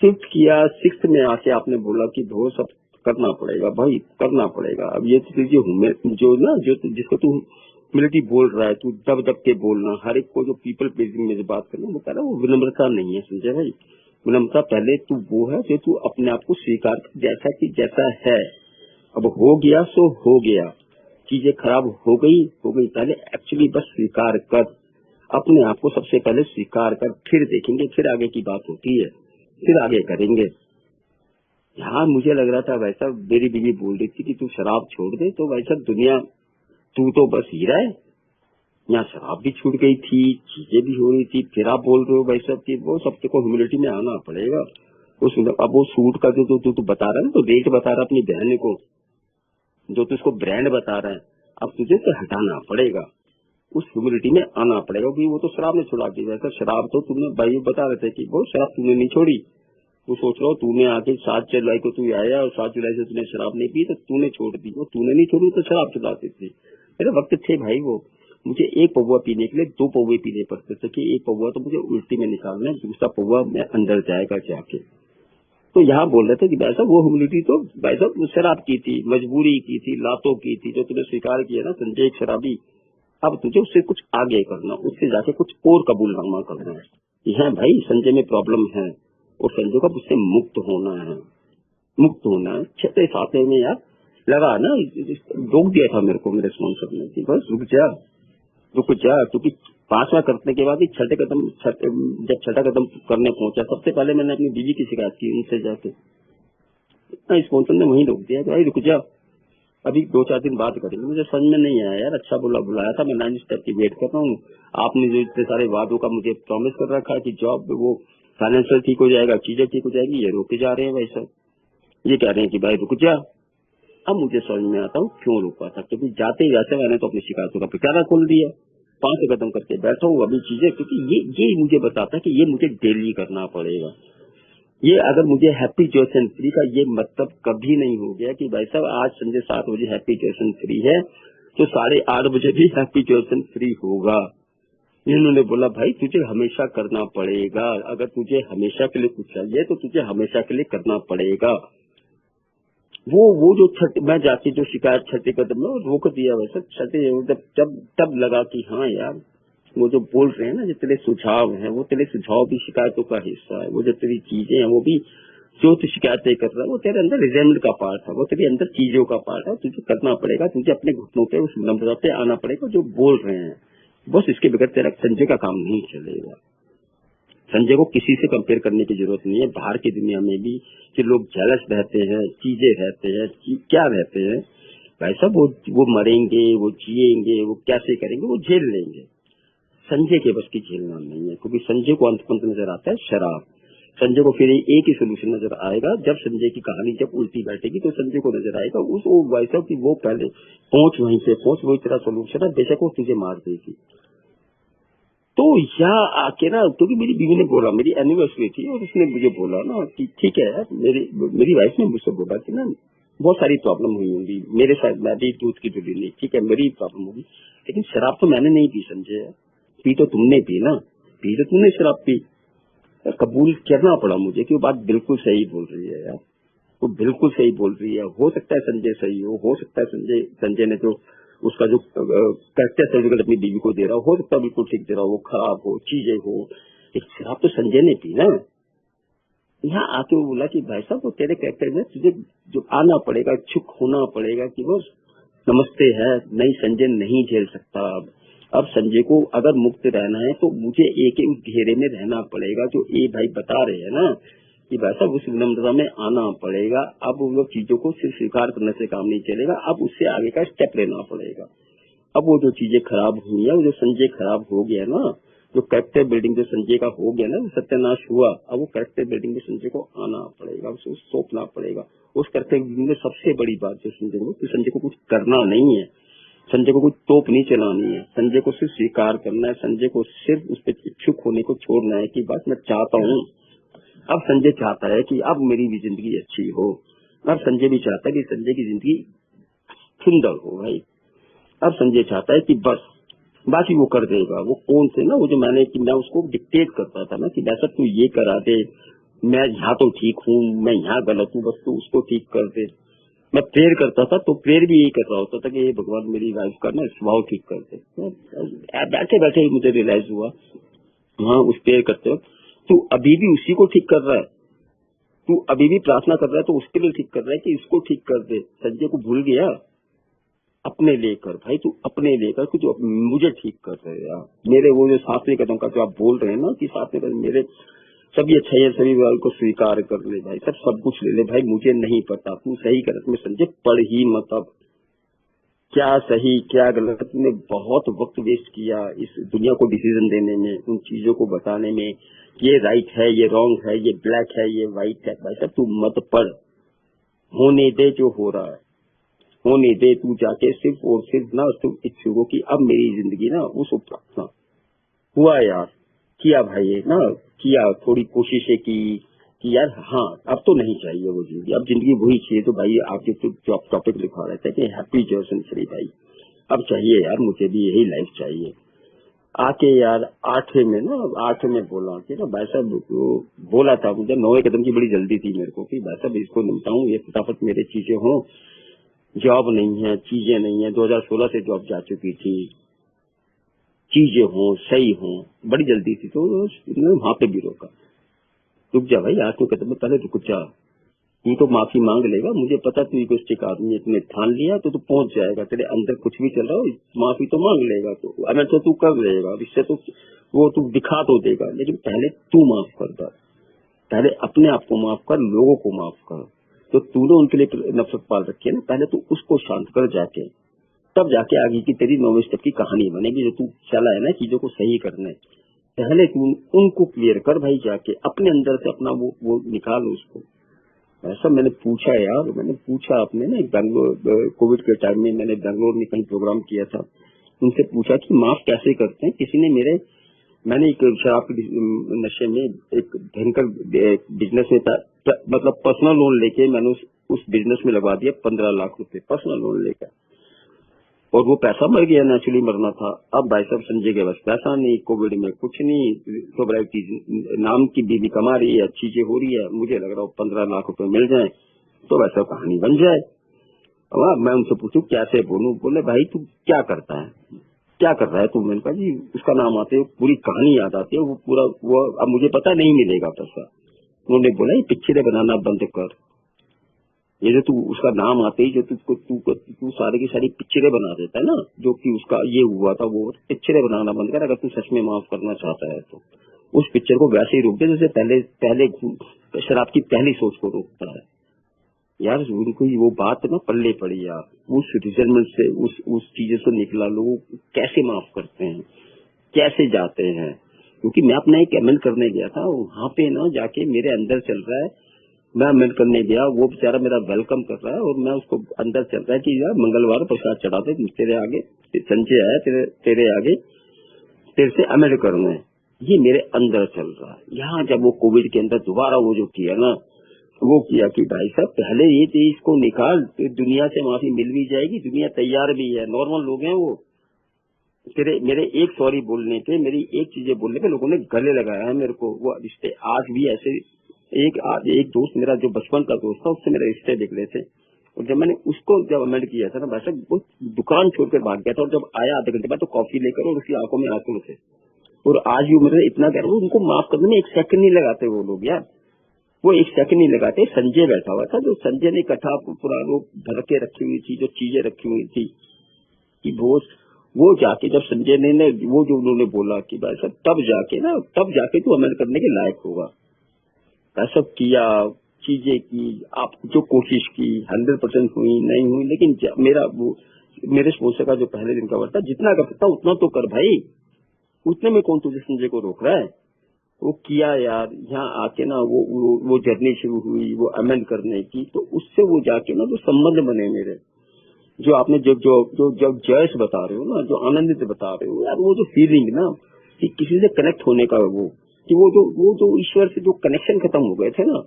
5th किया, 6th में आके आपने बोला कि वो सब करना पड़ेगा भाई, करना पड़ेगा। अब ये जो ना जो जिसको तू ह्यूमिलिटी बोल रहा है, तू दब दब के बोलना, हर एक को जो पीपल प्लीजिंग में जो बात करना, वो कह रहा है वो विनम्रता नहीं है संजय भाई। विनम्रता पहले तू वो है जो तू अपने आप को स्वीकार कर जैसा कि जैसा है। अब हो गया सो हो गया, चीजें खराब हो गई, पहले एक्चुअली बस स्वीकार कर, अपने आप को सबसे पहले स्वीकार कर, फिर देखेंगे, फिर आगे की बात होती है, फिर आगे करेंगे। यहाँ मुझे लग रहा था भाई साहब, मेरी बीवी बोल रही थी कि तू शराब छोड़ दे, तो भाई साहब दुनिया, तू तो बस हीरा है। यहाँ शराब भी छूट गई थी, चीजें भी हो रही थी, फिर आप बोल रहे हो भाई साहब कि वो सबसे को ह्यूमिलिटी में आना पड़ेगा। अब वो सूट का जो तू बता रहा है ना, तो रेट बता रहा अपनी बहन को, जो तू उसको ब्रांड बता रहा है, अब तुझे तो हटाना पड़ेगा, उस ह्यूमिलिटी में आना पड़ेगा। क्योंकि वो तो शराब ने छुड़ा दी। वैसे शराब तो तुमने भाई बता रहे थे कि वो शराब तूने नहीं छोड़ी। तू सोच रहा हो, तूने आके 7 जुलाई को तू आया और 7 जुलाई से तूने शराब नहीं पी, तो तूने छोड़ दी। वो तूने नहीं छोड़ी तो शराब छुड़ाती थी। मेरे वक्त थे भाई, वो मुझे एक पौवा पीने के लिए 2 पौवे पीने पड़ते थे कि एक पौवा तो मुझे उल्टी में निकालना है, दूसरा पौवा मैं अंदर जाएगा जाके। तो यहाँ बोल रहे थे कि भाई साहब वो ह्यूमिलिटी तो भाई साहब शराब की थी, मजबूरी की थी, लातों की थी, जो तुमने स्वीकार किया ना संजय एक शराबी। अब तुझे उससे कुछ आगे करना, उससे जाके कुछ और कबूलनामा करना है कि है भाई संजय में प्रॉब्लम है और संजय को उससे मुक्त होना है, मुक्त होना है। 6 में यार लगा ना, रोक दिया था मेरे को मेरे स्पॉन्सर ने कि बस रुक जा, क्योंकि 5वां करने के बाद ही जब छठा कदम करने पहुंचा, सबसे पहले मैंने अपनी बीवी की शिकायत की उनसे जाके। स्पॉन्सर ने वहीं रोक दिया कि भाई रुक जा, अभी 2-4 दिन बात करेंगे। मुझे समझ में नहीं आया यार, अच्छा बुलाया था, मैं 9 स्टेप की वेट कर रहा हूँ। आपने जो इतने सारे वादों का मुझे प्रॉमिस कर रखा है कि जॉब वो फाइनेंशियल ठीक हो जाएगा, चीजें ठीक हो जाएगी, ये रोके जा रहे हैं भाई साहब। ये कह रहे हैं कि भाई रुक जा। अब मुझे समझ में आता हूँ क्यों रुका था, क्योंकि जाते ही वैसे मैंने तो अपनी शिकायतों का पिटारा खोल दिया, 5 कदम करके बैठा हूँ अभी चीजें, क्योंकि ये मुझे बताता है कि ये मुझे डेली करना पड़ेगा। ये अगर मुझे हैप्पी जॉनसन फ्री का ये मतलब कभी नहीं हो गया कि भाई साहब आज संजय 7 बजे हैप्पी जॉनसन फ्री है तो 8:30 बजे भी हैप्पी जॉनसन फ्री होगा। इन्होंने बोला भाई तुझे हमेशा करना पड़ेगा, अगर तुझे हमेशा के लिए कुछ चाहिए तो तुझे हमेशा के लिए करना पड़ेगा। वो जो मैं जाके जो शिकायत 6 कदम में रोक दिया, वैसे 6 तब लगा कि हाँ यार वो जो बोल रहे हैं ना, जो तेरे सुझाव हैं, वो तेरे सुझाव भी शिकायतों का हिस्सा है। वो जो तेरी चीजें हैं वो भी, जो तू शिकायतें कर रहा है वो तेरे अंदर रिजेंटमेंट का पार्ट है, वो तेरे अंदर चीजों का पार्ट है। तुझे करना पड़ेगा, तुझे अपने घुटनों पे उस नम्रता पे आना पड़ेगा जो बोल रहे हैं। बस इसके बगैर तेरा संजय का काम नहीं चलेगा। संजय को किसी से कंपेयर करने की जरूरत नहीं है। बाहर की दुनिया में भी कि लोग जेलस रहते हैं, चीजें रहते हैं, क्या रहते हैं भाई साहब, वो मरेंगे, वो जिएंगे, वो कैसे करेंगे, वो झेल लेंगे। संजय के बस की झेलना नहीं है, क्योंकि संजय को अंत नजर आता है शराब। संजय को फिर एक ही सोल्यूशन नजर आएगा, जब संजय की कहानी जब उल्टी बैठेगी तो संजय को नजर आएगा उस भाई साहब की वो पहले पहुंच, वहीं से पहुंच, वही तेरा सोल्यूशन है, बेशक वो तुझे मार देगी। तो यहाँ आके ना, क्योंकि मेरी बीवी ने बोला, मेरी एनिवर्सरी थी और उसने मुझे बोला ना कि ठीक है, मेरी वाइफ ने मुझसे बोला कि ना बहुत सारी प्रॉब्लम हुई होंगी मेरे साथ, मैं भी दूध की डुली नहीं, ठीक है मेरी प्रॉब्लम होगी, लेकिन शराब तो मैंने नहीं पी संजय। पी तो तुमने पी ना, पी तो तुमने शराब पी। कबूल करना पड़ा मुझे कि वो बात बिल्कुल सही बोल रही है यार, वो बिल्कुल सही बोल रही है। हो सकता है संजय सही हो सकता है संजय ने जो उसका जो कैरेक्टर सर्टिफिकेट अपनी बीवी को दे रहा हो सकता है बिल्कुल ठीक दे रहा हो, खराब हो, चीजें हो, एक शराब तो संजय ने पी ना। यहाँ आके वो बोला कि भाई साहब वो तेरे कैरेक्टर में तुझे जो आना पड़ेगा, चुप होना पड़ेगा कि बस नमस्ते है, नहीं संजय नहीं झेल सकता। अब संजय को अगर मुक्त रहना है तो मुझे एक ही घेरे में रहना पड़ेगा, जो ये भाई बता रहे हैं ना कि भाई साहब उस विनम्रता में आना पड़ेगा। अब वो चीजों को सिर्फ स्वीकार करने से काम नहीं चलेगा, अब उससे आगे का स्टेप लेना पड़ेगा। अब वो जो चीजें खराब हुई है, वो जो संजय खराब हो गया ना, जो कैरेक्टर बिल्डिंग जो संजय का हो गया ना, वो सत्यानाश हुआ, अब वो कैरेक्टर बिल्डिंग में संजय को आना पड़ेगा, उसे सौंपना पड़ेगा। उस कैरेक्टर बिल्डिंग में सबसे बड़ी बात जो संजय को कुछ करना नहीं है, संजय को कुछ तोप नहीं चलानी है, संजय को सिर्फ स्वीकार करना है, संजय को सिर्फ उस पर इच्छुक होने को छोड़ना है कि बस मैं चाहता हूँ। अब संजय चाहता है कि अब मेरी भी जिंदगी अच्छी हो, अब संजय भी चाहता है कि संजय की जिंदगी सुंदर हो भाई। अब संजय चाहता है कि बस बाकी वो कर देगा। वो कौन से ना, वो जो मैं उसको डिक्टेट करता था ना कि वैसा तू ये करा दे, मैं यहाँ तो ठीक हूँ, मैं यहाँ गलत हूँ, बस तू उसको ठीक कर दे। मैं प्रेयर करता था तो प्रेयर भी यही कर रहा होता था कि ये भगवान मेरी वाइफ का ना स्वभाव ठीक कर दे। बैठे बैठे ही मुझे रियलाइज हुआ हाँ उस प्रेयर करते वक्त तू अभी भी उसी को ठीक कर रहा है, तू अभी भी प्रार्थना कर रहा है तो उसके लिए ठीक कर रहा है कि इसको ठीक कर दे। संजय को भूल गया अपने लेकर भाई, तू अपने लेकर कि जो मुझे ठीक कर रहे हैं यार। मेरे वो जो सातवें कदम का जो आप बोल रहे हैं ना कि सातवें कदम मेरे सभी अच्छाई सभी बात को स्वीकार कर ले भाई, सब कुछ ले ले भाई, मुझे नहीं पता तू सही गलत में संजय पढ़ ही मत। अब क्या सही क्या गलत में बहुत वक्त वेस्ट किया इस दुनिया को डिसीजन देने में, उन चीजों को बताने में, ये राइट है, ये रॉन्ग है, ये ब्लैक है, ये व्हाइट है। भाई साहब तू मत पढ़, होने दे जो हो रहा है होने दे। तू जाके सिर्फ और सिर्फ ना तुम इच्छुक हो कि अब मेरी जिंदगी ना उस उपलब्ध हुआ यार, किया भाई ये ना, किया थोड़ी कोशिशें की कि यार हाँ अब तो नहीं चाहिए वो जिंदगी, अब जिंदगी वही चाहिए। तो भाई आपके जो टॉपिक लिखा रहता है कि हैप्पी जर्सनसरी भाई, अब चाहिए यार मुझे भी यही लाइफ चाहिए। आके यार 8वें में बोला कि ना भाई साहब बोला था मुझे 9वें कदम की बड़ी जल्दी थी मेरे को कि भाई साहब इसको निपटाऊं, ये फटाफट मेरे चीजें हों, जॉब नहीं है, चीजें नहीं है, 2016 से जॉब जा चुकी थी, चीजें हों सही हों, बड़ी जल्दी थी। तो वहां पे भी रोका, रुक जा भाई, आज तो कदम में पहले रुक जा, तू तो माफी मांग लेगा, मुझे पता तू इगोइस्टिक आदमी है, तूने ठान लिया तो तू पहुंच जाएगा, तेरे अंदर कुछ भी चल रहा हो माफी तो मांग लेगा, तो अगर तो तू कर लेगा, इससे तो वो तू दिखा तो देगा, लेकिन पहले तू माफ कर दे, पहले अपने आप को माफ कर, लोगों को माफ कर। तो तूने उनके लिए नफरत पाल रखी है ना, पहले तू उसको शांत कर जाके, तब जाके आगे की तेरी 9वें स्टेप की कहानी बनेगी। जो तू चला है ना चीजों को सही करने, पहले तू उनको क्लियर कर भाई, जाके अपने अंदर से अपना वो निकाल उसको। ऐसा मैंने पूछा यार, मैंने पूछा अपने ना बैंगलोर कोविड के टाइम में मैंने बैंगलोर में कहीं प्रोग्राम किया था, उनसे पूछा कि माफ कैसे करते हैं। किसी ने मैंने एक शराब के नशे में एक भयंकर बिजनेस में था, मतलब पर्सनल लोन लेके मैंने उस बिजनेस में लगवा दिया 15 लाख रुपए पर्सनल लोन लेकर, और वो पैसा मर गया, नेचुरली मरना था। अब भाई साहब संजय के बस पैसा नहीं, कोविड में कुछ नहीं, सोबराइटी नाम की बीवी कमा रही है, चीजें हो रही है, मुझे लग रहा है 15 लाख रुपए मिल जाए तो वैसा कहानी बन जाए। अब मैं उनसे पूछूं कैसे बोलूं, बोले भाई तू क्या करता है, क्या कर रहा है तू। मैंने कहा जी उसका नाम आते पूरी कहानी याद आती है, वो पूरा वो अब मुझे पता नहीं मिलेगा पैसा। उन्होंने बोला ये पिक्चरें बनाना बंद कर, ये जो तू उसका नाम आते ही जो तू सारी की सारी पिक्चरें बना देता है ना, जो कि उसका ये हुआ था, वो पिक्चरें बनाना बंद कर। अगर तू सच में माफ करना चाहता है तो उस पिक्चर को वैसे ही रोक दे जैसे पहले शराब की पहली सोच को रोकता है यार। उनको वो बात ना पल्ले पड़ी यार, उस रिजल्ट से उस चीजों से निकला, लोग कैसे माफ करते हैं, कैसे जाते हैं। क्योंकि मैं अपना एक अमल करने गया था, वहां पे ना जाके मेरे अंदर चल रहा है, मैं अमल करने गया, वो बेचारा मेरा वेलकम कर रहा है और मैं उसको अंदर चल रहा है कि यार मंगलवार प्रसाद चढ़ा दे, तेरे आगे संजय है, तेरे आगे तेरे से अमल करना है, ये मेरे अंदर चल रहा है। यहाँ जब वो कोविड के अंदर दोबारा वो जो किया ना, वो किया कि भाई साहब पहले ये चीज को निकाल, तो दुनिया से माफी मिल भी जाएगी, दुनिया तैयार भी है, नॉर्मल लोग हैं वो। तेरे मेरे एक सॉरी बोलने पे, मेरी एक चीजें बोलने पे लोगों ने गले लगाया है मेरे को। वो रिश्ते आज भी ऐसे, एक दोस्त मेरा जो बचपन का दोस्त था, उससे मेरे रिश्ते बिगड़े थे, और जब मैंने उसको जब अमेंड किया था ना भाई साहब, वो दुकान छोड़कर भाग गया था, और जब आया आधे घंटे बाद तो कॉफी लेकर, और उसकी आंखों में आंसू थे। और आज भी मेरे इतना कह रहा हूँ, उनको माफ करने में एक सेकंड नहीं लगाते वो लोग यार, वो एक सेकंड नहीं लगाते। संजय बैठा हुआ था, जो संजय ने इकट्ठा पूरा वो भर के रखी हुई थी, जो चीजें रखी हुई थी कि वो जाके जब संजय ने वो जो उन्होंने बोला कि भाई साहब तब जाके तू अमल करने के लायक होगा। ऐसा किया, चीजें की, आप जो कोशिश की 100% हुई नहीं हुई, लेकिन मेरे स्पॉन्सर का जो पहले दिन का वर्ड था, जितना कर सकता उतना तो कर भाई, उतने में कौन तुझे संजय को रोक रहा है। वो किया यार, यहाँ आके ना वो जर्नी शुरू हुई वो अमेंड करने की, तो उससे वो जाके ना जो संबंध बने मेरे, जो आपने जब जयस बता रहे हो ना, जो आनंदित बता रहे हो यार, वो जो फीलिंग ना कि किसी से कनेक्ट होने का, वो कि वो जो ईश्वर से जो कनेक्शन खत्म हो गए थे ना,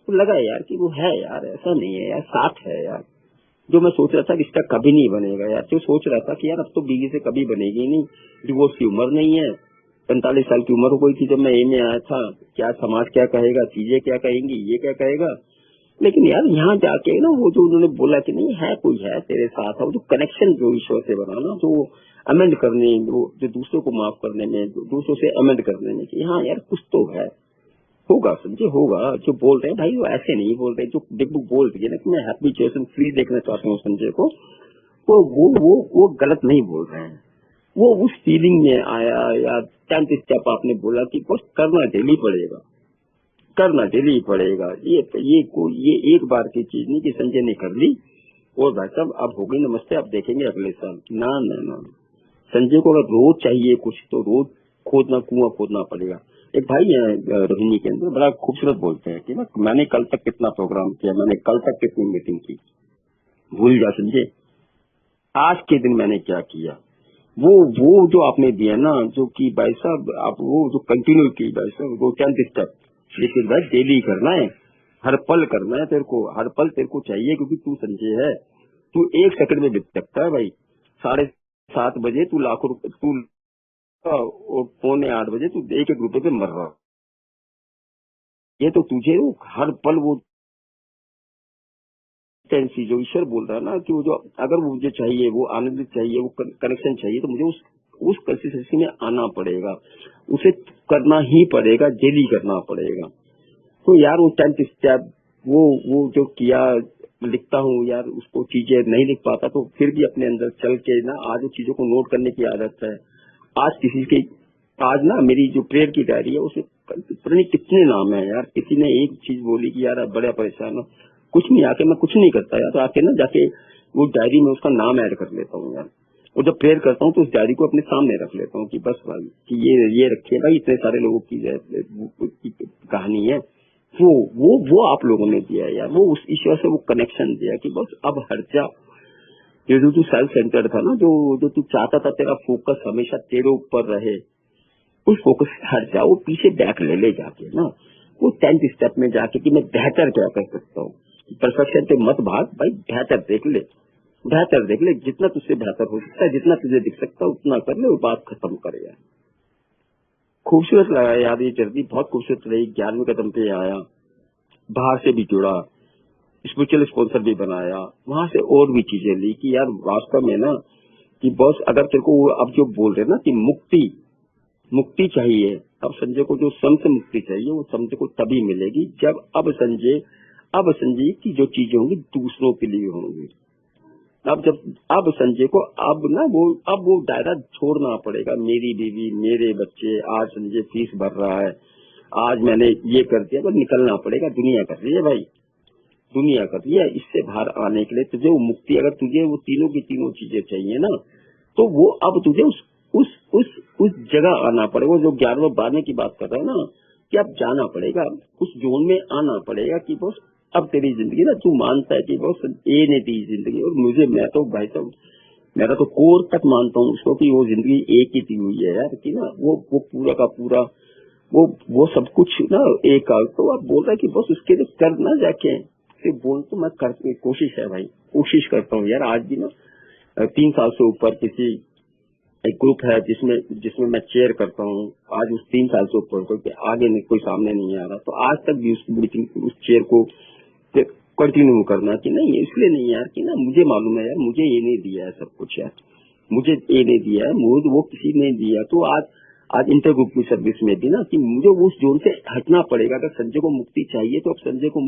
तो लगा यार कि वो है यार, ऐसा नहीं है यार, साथ है यार। जो मैं सोच रहा था कि इसका कभी नहीं बनेगा यार, जो सोच रहा था कि यार अब तो बीवी से कभी बनेगी नहीं, डिवोर्स की उम्र नहीं है, 45 साल की उम्र हो गई थी जब मैं ए में आया था, क्या समाज क्या कहेगा, चीजें क्या कहेंगी, ये क्या कहेगा। लेकिन यार यहाँ जाके ना वो जो उन्होंने बोला कि नहीं है, कोई है तेरे साथ, वो जो कनेक्शन जो ईश्वर से बना ना, जो अमेंड करने, वो जो दूसरों को माफ करने में, दूसरों से अमेंड करने में, कि हाँ यार कुछ तो है, होगा संजय होगा। जो बोल रहे हैं भाई वो ऐसे नहीं बोल रहे, जो देखो बोल रही है ना कि मैं हैप्पी चॉइस एंड फ्री देखना चाहता हूँ संजय को, वो गलत नहीं बोल रहे हैं। वो उस फीलिंग में आया, या 10th स्टेप आपने बोला कि बस करना डेली पड़ेगा, करना डेली पड़ेगा। ये एक बार की चीज नहीं कि संजय ने कर ली और भाई साहब अब हो गई नमस्ते, अब देखेंगे अगले साल। ना ना ना, संजय को अगर रोज चाहिए कुछ, तो रोज कुआं खोदना पड़ेगा। एक भाई है रोहिणी के अंदर, बड़ा खूबसूरत बोलते हैं कि ना मैंने कल तक कितना प्रोग्राम किया, मैंने कल तक कितनी मीटिंग की, भूल जा संजय आज के दिन मैंने क्या किया। वो जो आपने दिया ना, जो कि भाई साहब आप वो जो कंटिन्यू की भाई साहब, वो 10th स्टेप, लेकिन भाई डेली करना है, हर पल करना है तेरे को, हर पल तेरे को चाहिए, क्योंकि तू संजय है, तू एक सेकंड में बिक सकता है भाई। 7:30 तू लाखों रुपए, तू और 7:45 तू 1-1 रुपए पे मर रहा, ये तो तुझे वो हर पल वो टेंसी जो ईश्वर बोल रहा है ना, कि वो जो अगर वो मुझे चाहिए, वो आनंद चाहिए, वो कनेक्शन चाहिए, तो मुझे उस कंसिस्टेंसी में आना पड़ेगा, उसे करना ही पड़ेगा, डेली करना पड़ेगा। तो यार वो 10th स्टेप वो जो किया, लिखता हूँ यार, उसको चीजें नहीं लिख पाता तो फिर भी अपने अंदर चल के ना आज वो चीजों को नोट करने की आदत है। आज ना मेरी जो प्रेयर की डायरी है उसमें पता नहीं कितने नाम है यार। किसी ने एक चीज बोली कि यार बड़ा परेशान हो, कुछ नहीं, आके मैं कुछ नहीं करता यार, तो आके ना जाके वो डायरी में उसका नाम ऐड कर लेता हूँ यार। और जब प्रेयर करता हूँ तो उस डायरी को अपने सामने रख लेता हूँ कि बस भाई कि ये रखिए भाई, इतने सारे लोगों की कहानी है, वो आप लोगों ने दिया यार, वो उस ईश्वर से वो कनेक्शन दिया कि बस अब हट जा। जो तू सेल्फ सेंटर्ड था ना, जो तू चाहता था तेरा फोकस हमेशा तेरे ऊपर रहे, उस फोकस से हट जा, वो पीछे बैक ले जाके ना वो 10th स्टेप में जाके कि मैं बेहतर क्या कर सकता हूँ। परफेक्शन पे मत भाग भाई, बेहतर देख ले, जितना तुझसे बेहतर हो सकता है, जितना तुझे दिख सकता है उतना कर ले, वो बात खत्म कर यार। खूबसूरत लगा यार, ये जर्नी बहुत खूबसूरत रही। 11वें कदम पे आया, बाहर से भी जुड़ा, स्पिरिचुअल स्पॉन्सर भी बनाया, वहां से और भी चीजें ली कि यार वास्तव में ना कि बॉस अगर तेरे को अब जो बोल रहे ना कि मुक्ति चाहिए, अब संजय को जो सम से मुक्ति चाहिए, वो संजय को तभी मिलेगी जब अब संजय की जो चीजें होंगी दूसरों के लिए होंगी। अब संजय को वो दायरा छोड़ना पड़ेगा, मेरी बीवी, मेरे बच्चे, आज संजय फीस भर रहा है, आज मैंने ये कर दिया, बस निकलना पड़ेगा। दुनिया कर रही है भाई, दुनिया कर रही है। इससे बाहर आने के लिए तुझे वो मुक्ति, अगर तुझे वो तीनों की तीनों चीजें चाहिए ना, तो वो अब तुझे उस जगह आना पड़ेगा। वो जो 11वें 12वें की बात कर रहा है ना, कि अब जाना पड़ेगा, उस जोन में आना पड़ेगा कि बस अब तेरी जिंदगी ना, तू मानता है कि बस ए ने दी जिंदगी, और मैं तो भाई साहब मेरा तो कोर तक मानता हूँ उसको कि वो जिंदगी एक ही दी हुई है यार, कि ना वो पूरा का पूरा वो सब कुछ ना एक तो आप बोल रहे हैं कि बस उसके लिए कर ना जाके सिर्फ बोल तो मैं कर कोशिश है भाई, कोशिश करता हूँ यार। आज भी ना 3 साल से ऊपर किसी एक ग्रुप है जिसमें मैं चेयर करता हूँ। आज उस 3 साल से ऊपर कोई आगे नहीं, कोई सामने नहीं आ रहा, तो आज तक भी उस चेयर को कंटिन्यू करना कि नहीं, इसलिए नहीं यार कि ना मुझे मालूम है यार, मुझे ये नहीं दिया है सब कुछ यार, मुझे ये नहीं दिया है, मुझे वो किसी ने दिया। तो आज इंटर ग्रुप की सर्विस में भी ना कि मुझे उस जोन से हटना पड़ेगा। अगर संजय को मुक्ति चाहिए तो अब संजय को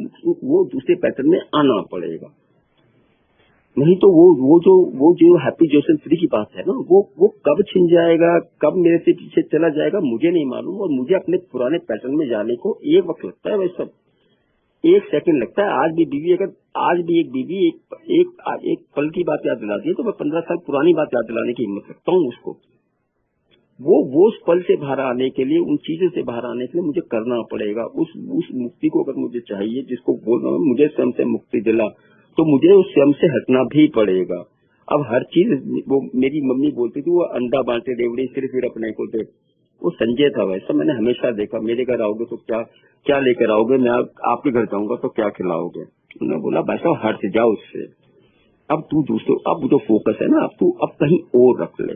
वो दूसरे पैटर्न में आना पड़ेगा, नहीं तो वो जो हैप्पी जोसेफ फ्री की बात है ना, वो कब छिन जाएगा, कब मेरे से पीछे चला जाएगा मुझे नहीं मालूम। और मुझे अपने पुराने पैटर्न में जाने को एक वक्त लगता है, वैसे 1 सेकंड लगता है। आज भी बीवी, अगर आज भी एक बीवी एक पल की बात याद दिलाती है तो मैं 15 साल पुरानी बात याद दिलाने की हिम्मत रखता हूँ उसको। वो उस पल से बाहर आने के लिए, उन चीजों से बाहर आने के लिए मुझे करना पड़ेगा। उस मुक्ति को अगर मुझे चाहिए, जिसको बोल रहा हूँ मुझे स्वयं से मुक्ति दिला, तो मुझे उस स्वयं से हटना भी पड़ेगा। अब हर चीज, वो मेरी मम्मी बोलती थी वो अंडा बांटे रेवड़ी सिर्फ फिर अपने को दे, वो संजय था। वैसा मैंने हमेशा देखा, मेरे घर आओगे तो क्या लेकर आओगे, मैं आपके घर जाऊंगा तो क्या खिलाओगे। उन्होंने बोला भाई हट जाओ उससे, अब तू दूसरों, अब जो फोकस है ना अब कहीं और रख ले।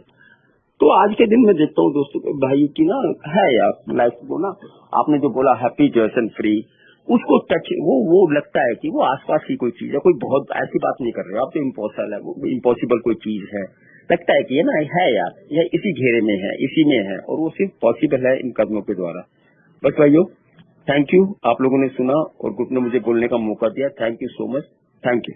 तो आज के दिन मैं देखता हूँ दोस्तों भाई की ना है यार लाइफ को ना, आपने जो बोला हैप्पी जॉयसन फ्री, उसको टच वो लगता है कि वो आसपास की कोई चीज है, कोई बहुत ऐसी बात नहीं कर रहे हो आप, तो इम्पॉसिबल है, वो इम्पॉसिबल कोई चीज है, लगता है कि ये ना है यार, ये इसी घेरे में है, इसी में है, और वो सिर्फ पॉसिबल है इन कदमों के द्वारा। बस भाइयों, थैंक यू, आप लोगों ने सुना और ग्रुप ने मुझे बोलने का मौका दिया। Thank you so much, thank you.